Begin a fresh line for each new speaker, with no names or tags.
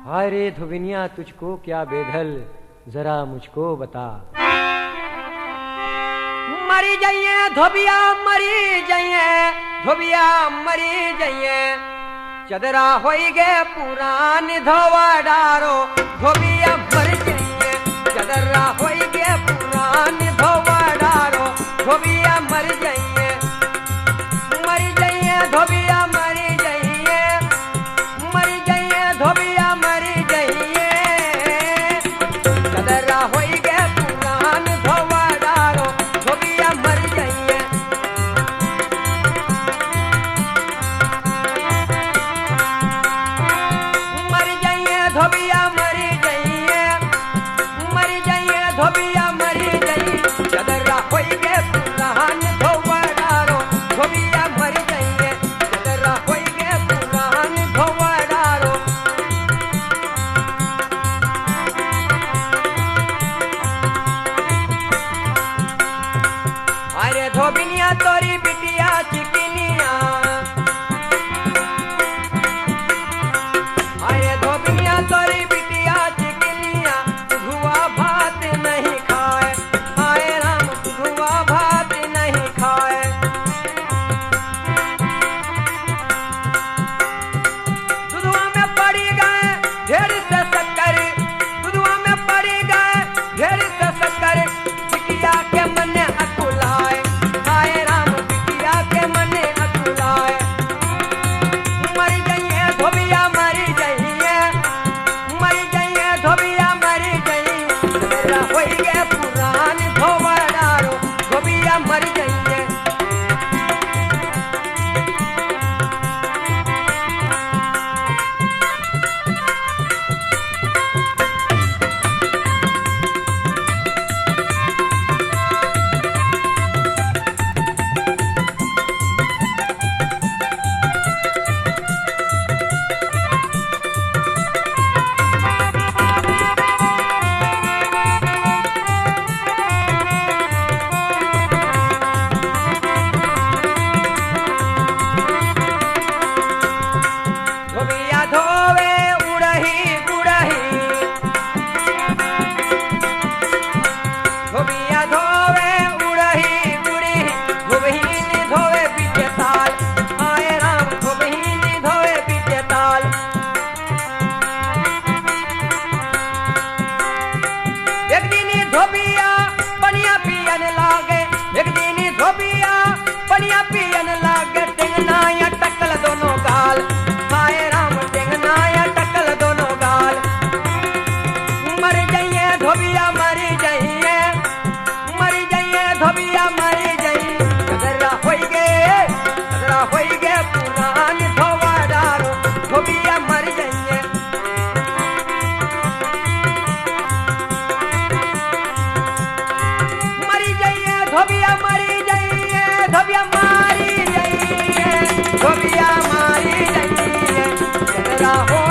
हाय रे धोबिनिया तुझको क्या बेधल जरा मुझको बता।
मरी जाइए धोबिया मरी जाइए धोबिया मरी जाइए चदरा होई गे पुरान धोवा डारो धोबिया मर जाइए चदरा होई गे पुरान धोवा डारो धोबिया मर जाइए धोबिया मरी जाइए धोबिया मरी जाइए चदरा होई गे पुरान धोवा डारो धोबिया मर जाइए। मर जाइए धोबिया मरी जाइए धोबिया मरी जाइए चदरा होई गे पुरान धोवा डारो धोबिया मर जाइए चदरा होई गे पुरान धोवा डारो। अरे धोबिनिया तोरी बिटिया चिकनिया अरे धोबिनिया तोरी बिटिया चिकनिया धुआ भात नहीं खाए हाय राम धुआ भात नहीं खाए। दुधुआ में पड़ी गए ढेर से शक्कर दुधुआ में पड़ी गए ढेर से शक्कर बिटिया के मने अकुलाए हाय राम बिटिया के मने अकुलाए। मर जाइए धोबिया मरी जाइए धोबिया मरी जाइए चदरा होई गे पुरान धोवा डारो धोबिया मर जाइए। धोबिया धोवे उड़ही गुड़ही धोबिया धोवे उड़ही गुड़ी धोबहीनी धोवे पीछे ताल आए राम धोबहीनी धोवे पीछे ताल। एक दिनी धोबिया पनिया पियन लागे एक दिनी धोबिया पनिया पियन लागे टेंगना या टकल दोनों गाल हाय राम टेंगना या टकल दोनों गाल। मर जाइए धोबिया मरी जाइए धोबिया मरी जाइए चदरा होई गे पुरान धोवा डारो धोबिया मर जाइए। मरी जाइए धोबिया मरी जाइए धोबिया मारी जाइए धोबिया मारी जाइए चदरा हो